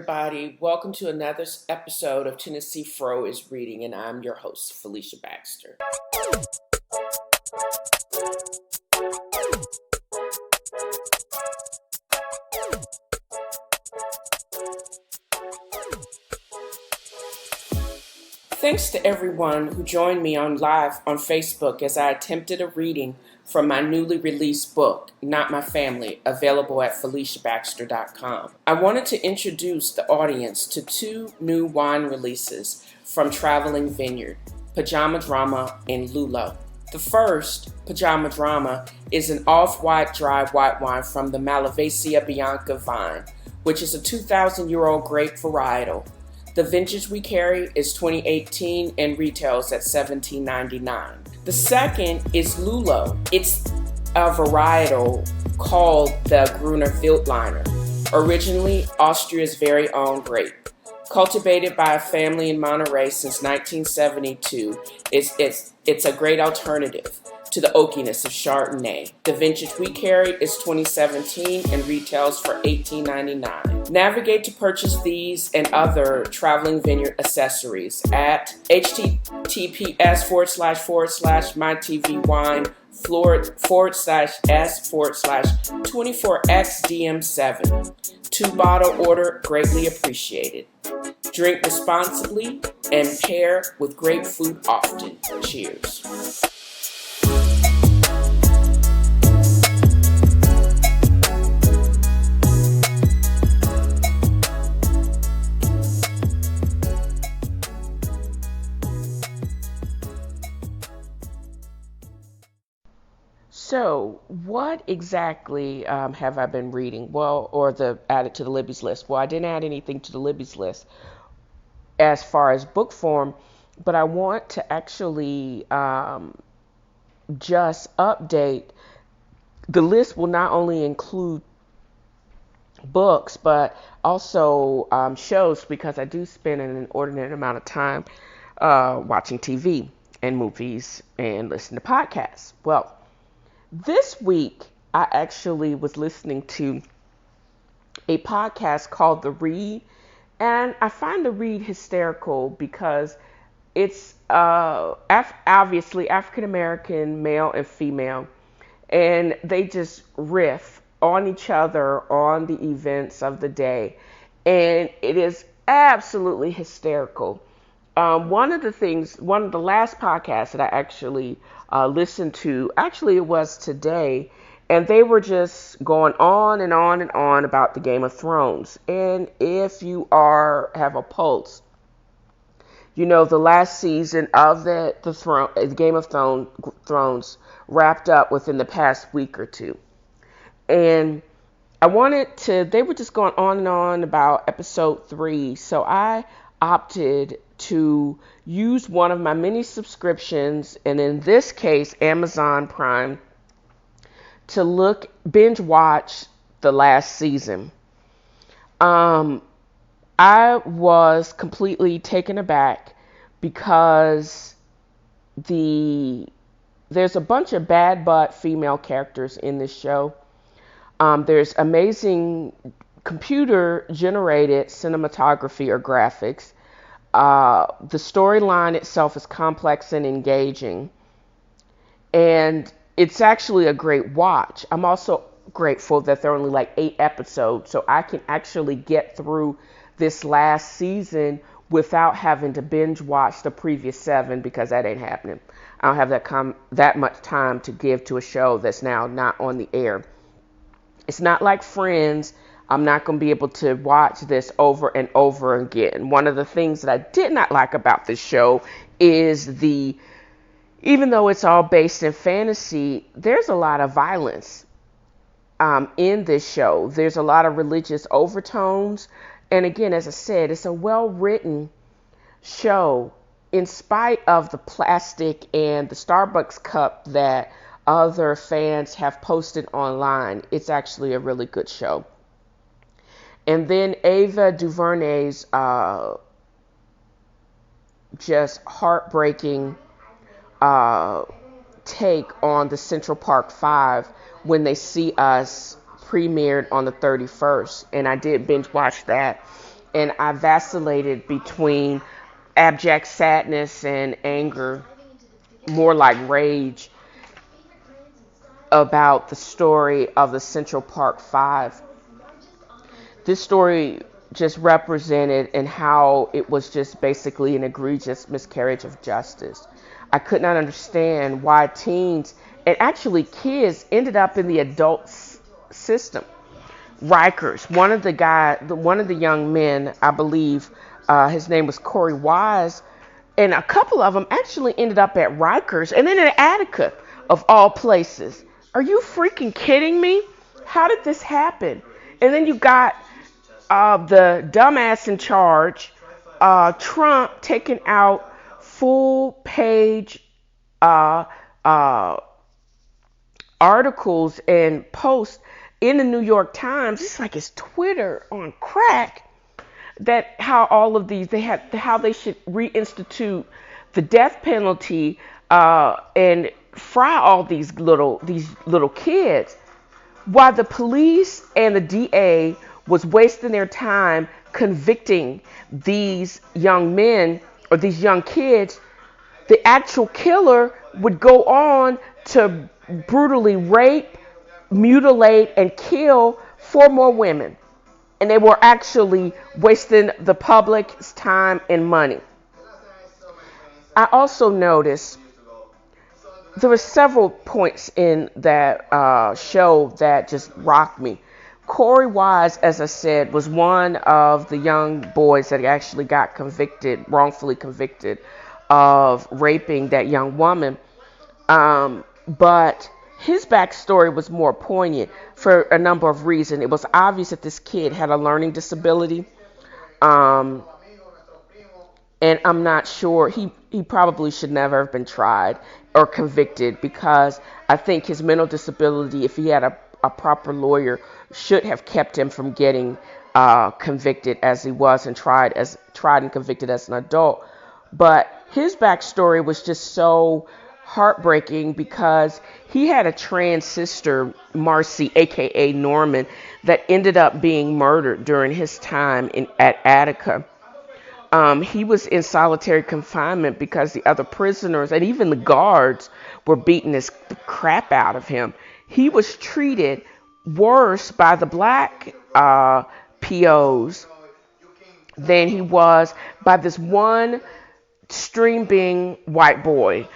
everybody. Welcome to another episode of TNFro is Reading, and I'm your host, Felicia Baxter. Thanks to everyone who joined me live on Facebook as I attempted a reading from my newly released book, Not My Family, available at FeliciaBaxter.com. I wanted to introduce the audience to two new wine releases from Traveling Vineyard, Pajama Drama and Lulo. The first, Pajama Drama, is an off-white dry white wine from the Malvasia Bianca vine, which is a 2,000-year-old grape varietal. The vintage we carry is 2018 and retails at $17.99. The second is Lulo. It's a varietal called the Gruner Veltliner, originally Austria's very own grape. Cultivated by a family in Monterey since 1972, it's a great alternative to the oakiness of Chardonnay. The vintage we carry is 2017 and retails for $18.99. Navigate to purchase these and other Traveling Vineyard accessories at https://mytvwine/s/24xdm7. 2-bottle order greatly appreciated. Drink responsibly and pair with great food often. Cheers. So, what exactly have I been reading? Well, added to the Libby's list. Well, I didn't add anything to the Libby's list as far as book form, but I want to actually just update. The list will not only include books, but also shows, because I do spend an inordinate amount of time watching TV and movies and listening to podcasts. Well, this week, I actually was listening to a podcast called The Read, and I find The Read hysterical because it's obviously African-American, male and female, and they just riff on each other on the events of the day, and it is absolutely hysterical. One of the last podcasts that I actually listened to, actually it was today, and they were just going on and on and on about the Game of Thrones. And if you have a pulse, you know the last season of the Game of Thrones wrapped up within the past week or two. And they were just going on and on about episode 3, so I opted to use one of my many subscriptions, and in this case Amazon Prime, to binge watch the last season. I was completely taken aback because there's a bunch of bad butt female characters in this show. There's amazing computer generated cinematography or graphics. The storyline itself is complex and engaging, and it's actually a great watch. I'm also grateful that there are only like 8 episodes, so I can actually get through this last season without having to binge watch the previous 7, because that ain't happening. I don't have that much time to give to a show that's now not on the air. It's not like Friends. I'm not going to be able to watch this over and over again. One of the things that I did not like about this show is even though it's all based in fantasy, there's a lot of violence in this show. There's a lot of religious overtones. And again, as I said, it's a well-written show. In spite of the plastic and the Starbucks cup that other fans have posted online, it's actually a really good show. And then Ava DuVernay's just heartbreaking take on the Central Park 5 when they see us premiered on the 31st. And I did binge watch that and I vacillated between abject sadness and anger, more like rage, about the story of the Central Park Five. This story just represented and how it was just basically an egregious miscarriage of justice. I could not understand why teens and actually kids ended up in the adult system. Rikers, one of the young men, I believe, his name was Korey Wise, and a couple of them actually ended up at Rikers and then in Attica, of all places. Are you freaking kidding me? How did this happen? And then you got the dumbass in charge, Trump, taking out full page uh, uh, articles and posts in the New York Times. It's like it's Twitter on crack. That how all of these how they should reinstitute the death penalty and fry all these little kids, while the police and the DA was wasting their time convicting these young men or these young kids. The actual killer would go on to brutally rape, mutilate, and kill 4 more women. And they were actually wasting the public's time and money. I also noticed there were several points in that show that just rocked me. Korey Wise, as I said, was one of the young boys that actually got convicted, wrongfully convicted, of raping that young woman. But his backstory was more poignant for a number of reasons. It was obvious that this kid had a learning disability. Um, and I'm not sure, he probably should never have been tried or convicted, because I think his mental disability, if he had a proper lawyer, should have kept him from getting convicted as he was and tried and convicted as an adult. But his backstory was just so heartbreaking, because he had a trans sister, Marcy, aka Norman, that ended up being murdered during his time at Attica. He was in solitary confinement because the other prisoners and even the guards were beating the crap out of him. He was treated worse by the black POs than he was by this one stream being white boy.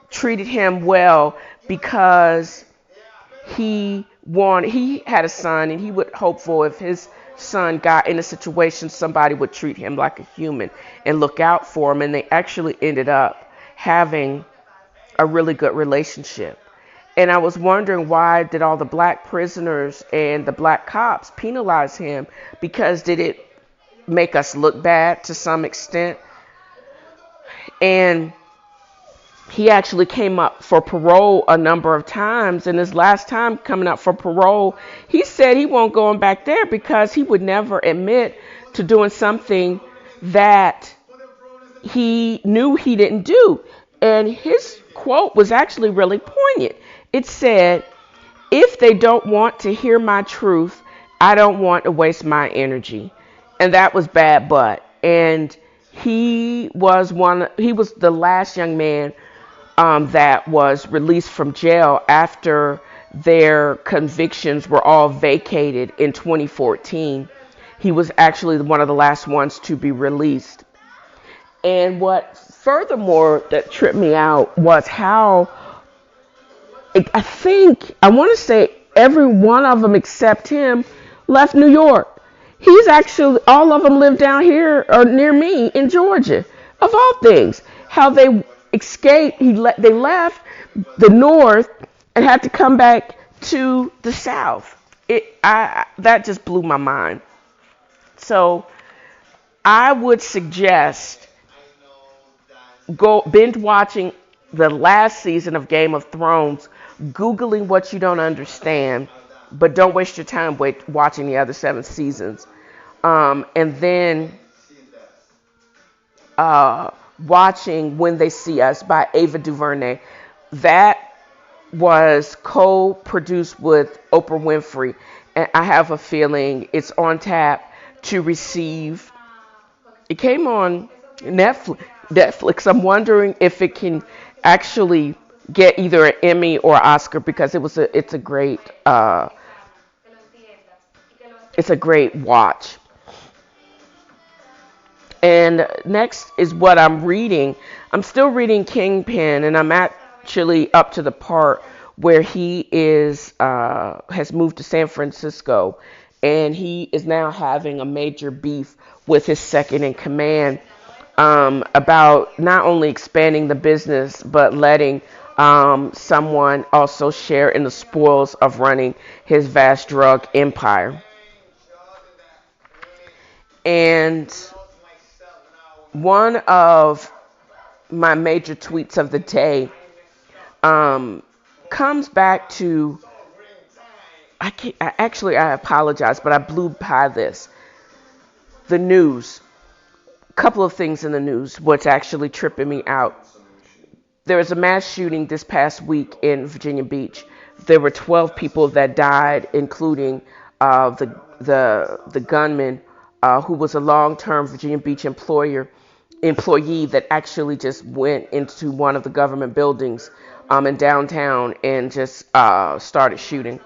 Treated him well because he had a son, and he would hope for, if his son got in a situation, somebody would treat him like a human and look out for him. And they actually ended up having a really good relationship. And I was wondering, why did all the black prisoners and the black cops penalize him? Because did it make us look bad to some extent? And he actually came up for parole a number of times. And his last time coming up for parole, he said he won't go back there because he would never admit to doing something that he knew he didn't do. And his quote was actually really poignant. It said, "If they don't want to hear my truth, I don't want to waste my energy." And that was bad butt. And he was the last young man that was released from jail after their convictions were all vacated in 2014. He was actually one of the last ones to be released. And what furthermore that tripped me out was how I want to say every one of them except him left New York. He's actually, all of them live down here or near me in Georgia, of all things. How they escaped, they left the North and had to come back to the South. That just blew my mind. So I would suggest go binge watching the last season of Game of Thrones, Googling what you don't understand, but don't waste your time watching the other 7 seasons. And then watching When They See Us by Ava DuVernay. That was co-produced with Oprah Winfrey. And I have a feeling it's on tap to receive. It came on Netflix. I'm wondering if it can actually get either an Emmy or Oscar because it's a great watch. And next is what I'm reading. I'm still reading Kingpin, and I'm actually up to the part where he has moved to San Francisco, and he is now having a major beef with his second in command, about not only expanding the business but letting someone also share in the spoils of running his vast drug empire. And one of my major tweets of the day um, comes back to I apologize, but I blew by this. The news. A couple of things in the news, what's actually tripping me out. There was a mass shooting this past week in Virginia Beach. There were 12 people that died, including the gunman who was a long-term Virginia Beach employee that actually just went into one of the government buildings in downtown and just started shooting.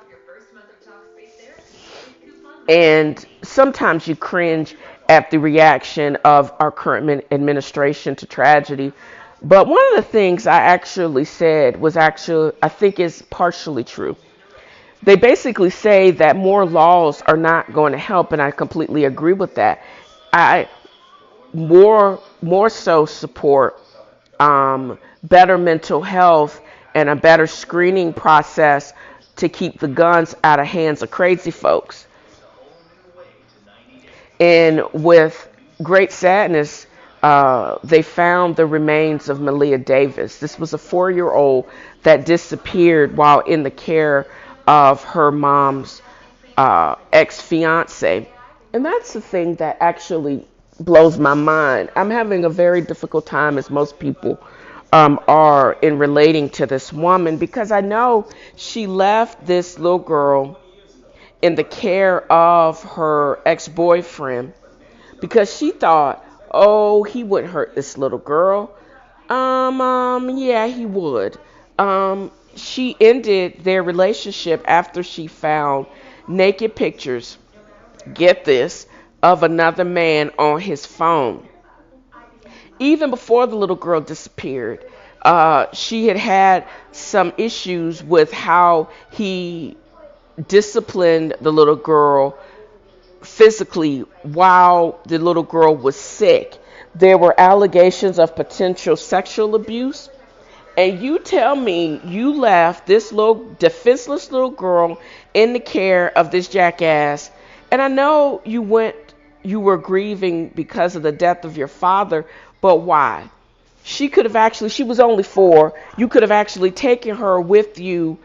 And sometimes you cringe at the reaction of our current administration to tragedy. But one of the things I actually said was I think is partially true. They basically say that more laws are not going to help, and I completely agree with that. I more so support better mental health and a better screening process to keep the guns out of hands of crazy folks. And with great sadness, they found the remains of Malia Davis. This was a 4-year-old that disappeared while in the care of her mom's ex-fiance. And that's the thing that actually blows my mind. I'm having a very difficult time, as most people are, in relating to this woman because I know she left this little girl in the care of her ex-boyfriend because she thought, oh, he wouldn't hurt this little girl. Yeah, he would. She ended their relationship after she found naked pictures, get this, of another man on his phone. Even before the little girl disappeared, she had some issues with how he disciplined the little girl physically while the little girl was sick. There were allegations of potential sexual abuse. And you tell me you left this little defenseless little girl in the care of this jackass. And I know you were grieving because of the death of your father, but why? She was only 4. You could have actually taken her with you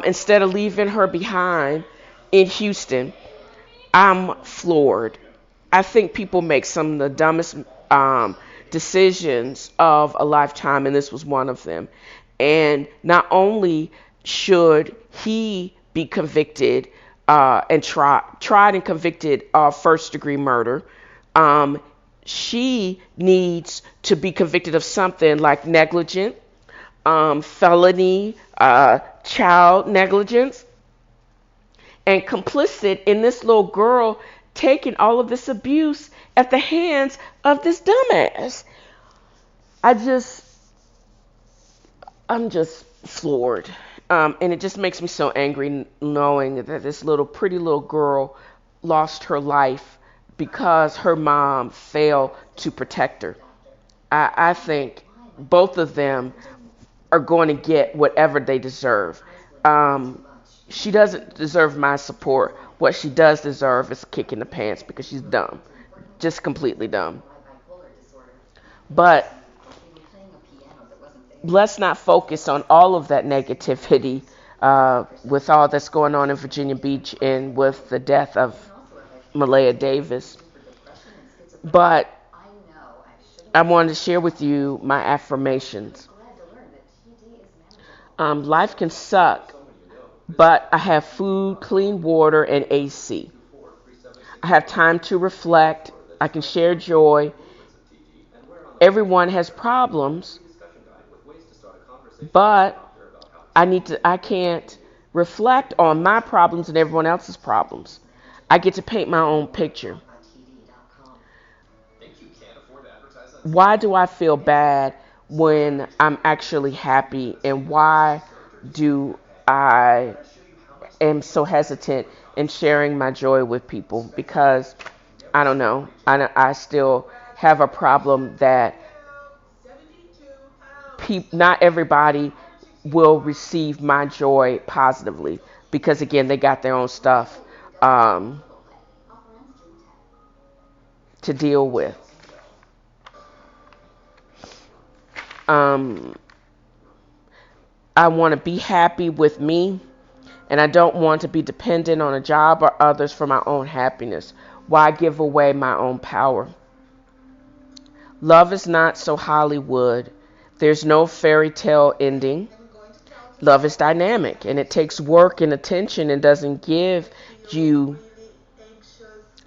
instead of leaving her behind in Houston. I'm floored. I think people make some of the dumbest decisions of a lifetime, and this was one of them. And not only should he be convicted and tried and convicted of first-degree murder, she needs to be convicted of something like negligent, felony, child negligence, and complicit in this little girl taking all of this abuse at the hands of this dumbass. I'm just floored. And it just makes me so angry knowing that this pretty little girl lost her life because her mom failed to protect her. I think both of them are going to get whatever they deserve. She doesn't deserve my support. What she does deserve is a kick in the pants because she's dumb. Just completely dumb. But let's not focus on all of that negativity with all that's going on in Virginia Beach and with the death of Malia Davis. But I wanted to share with you my affirmations. Life can suck, but I have food, clean water, and AC. I have time to reflect. I can share joy. Everyone has problems, but I can't reflect on my problems and everyone else's problems. I get to paint my own picture. Why do I feel bad when I'm actually happy, and why do I am so hesitant in sharing my joy with people? Because I don't know. I still have a problem that not everybody will receive my joy positively, because again, they got their own stuff um, to deal with. Um, I want to be happy with me, and I don't want to be dependent on a job or others for my own happiness. Why give away my own power? Love is not so Hollywood. There's no fairy tale ending. Love is dynamic, and it takes work and attention, and doesn't give you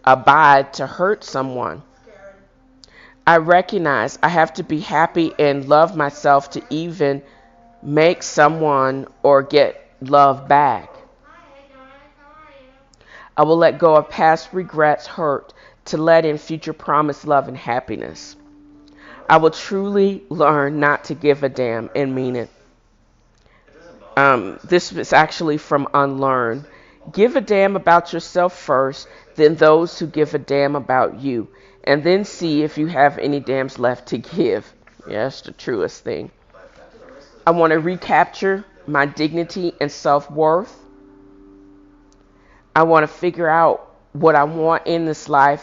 a bite to hurt someone. I recognize I have to be happy and love myself to even make someone or get love back. I will let go of past regrets, hurt, to let in future promised love and happiness. I will truly learn not to give a damn and mean it. This is actually from Unlearn. Give a damn about yourself first, then those who give a damn about you, and then see if you have any damns left to give. Yeah, that's the truest thing. I want to recapture my dignity and self-worth. I want to figure out what I want in this life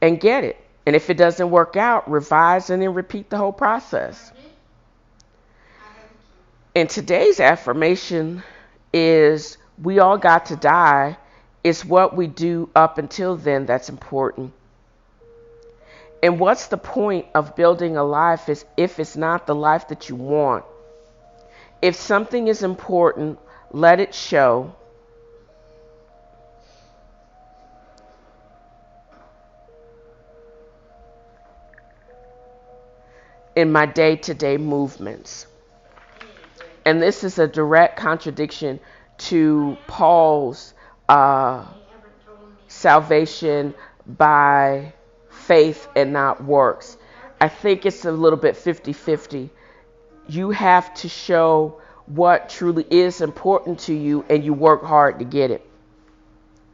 and get it. And if it doesn't work out, revise and then repeat the whole process. And today's affirmation is, we all got to die. It's what we do up until then that's important. And what's the point of building a life if it's not the life that you want? If something is important, let it show. In my day-to-day movements. And this is a direct contradiction to Paul's salvation by faith and not works. I think it's a little bit 50-50. You have to show what truly is important to you, and you work hard to get it.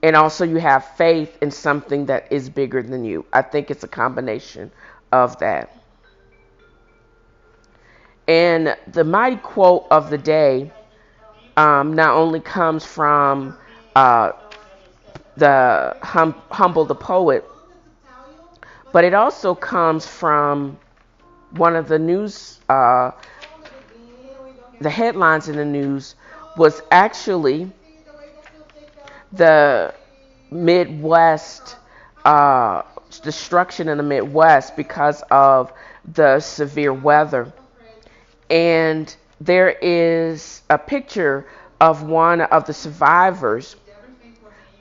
And also you have faith in something that is bigger than you. I think it's a combination of that. And the mighty quote of the day not only comes from the Humble the Poet, but it also comes from one of the news, the headlines in the news was actually the Midwest, destruction in the Midwest because of the severe weather. And there is a picture of one of the survivors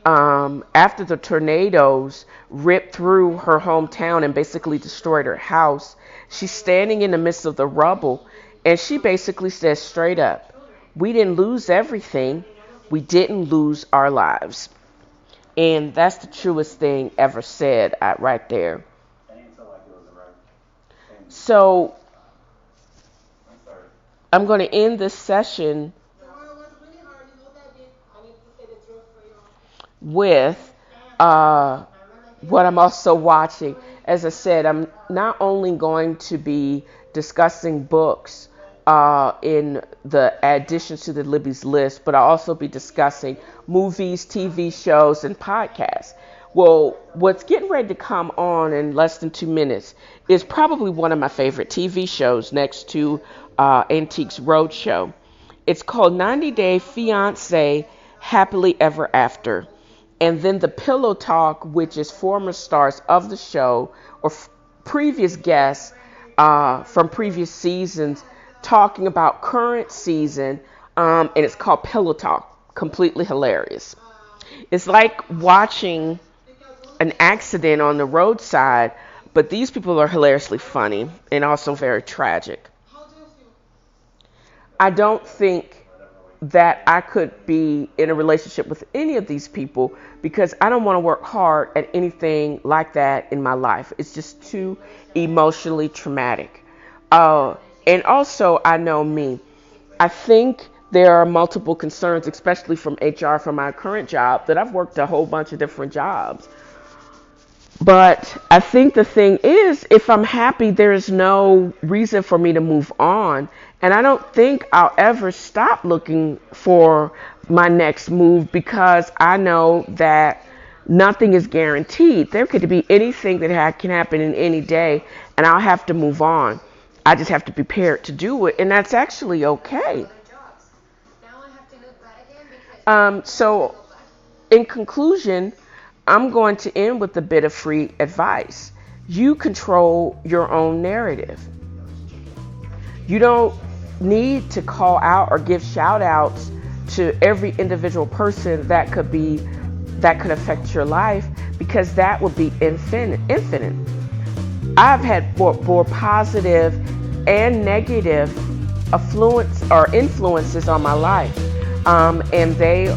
after the tornadoes ripped through her hometown and basically destroyed her house. She's standing in the midst of the rubble, and she basically says straight up, we didn't lose everything. We didn't lose our lives. And that's the truest thing ever said right there. So I'm going to end this session with what I'm also watching. As I said, I'm not only going to be discussing books in the additions to the Libby's list, but I'll also be discussing movies, TV shows, and podcasts. Well, what's getting ready to come on in less than 2 minutes is probably one of my favorite TV shows next to Antiques Roadshow. It's called 90 Day Fiancé Happily Ever After. And then the Pillow Talk, which is former stars of the show or previous guests from previous seasons talking about current season, and it's called Pillow Talk. Completely hilarious. It's like watching an accident on the roadside, but these people are hilariously funny and also very tragic. I don't think that I could be in a relationship with any of these people because I don't want to work hard at anything like that in my life. It's just too emotionally traumatic. Uh, and also, I know me. I think there are multiple concerns, especially from HR from my current job, that I've worked a whole bunch of different jobs. But I think the thing is, if I'm happy, there is no reason for me to move on. And I don't think I'll ever stop looking for my next move because I know that nothing is guaranteed. There could be anything that can happen in any day, and I'll have to move on. I just have to be prepared to do it, and that's actually okay. So, in conclusion, I'm going to end with a bit of free advice. You control your own narrative. You don't need to call out or give shout outs to every individual person that could affect your life because that would be infinite. I've had both positive and negative influences on my life, and they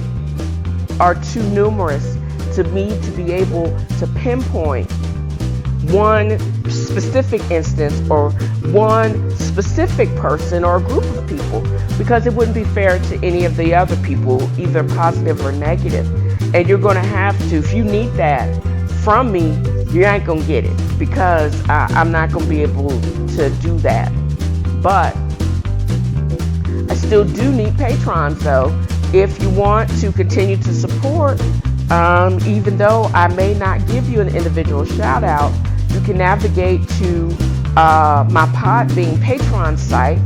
are too numerous to me to be able to pinpoint one specific instance or one specific person or a group of people because it wouldn't be fair to any of the other people, either positive or negative. And you're going to have to, if you need that from me, you ain't going to get it because I'm not going to be able to do that. But I still do need patrons though. If you want to continue to support, even though I may not give you an individual shout out, you can navigate to my Podbean Patreon site,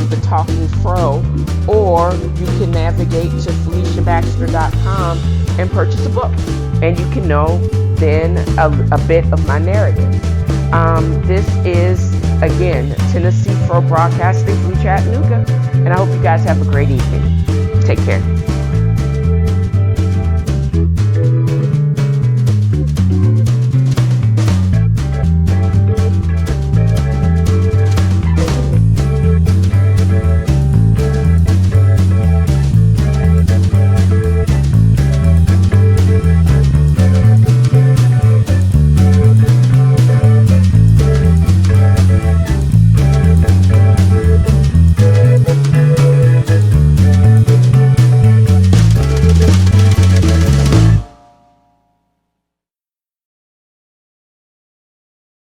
the Talking Fro, or you can navigate to FeliciaBaxter.com and purchase a book, and you can know then a bit of my narrative. This is again TNFro broadcasting from Chattanooga, and I hope you guys have a great evening. Take care.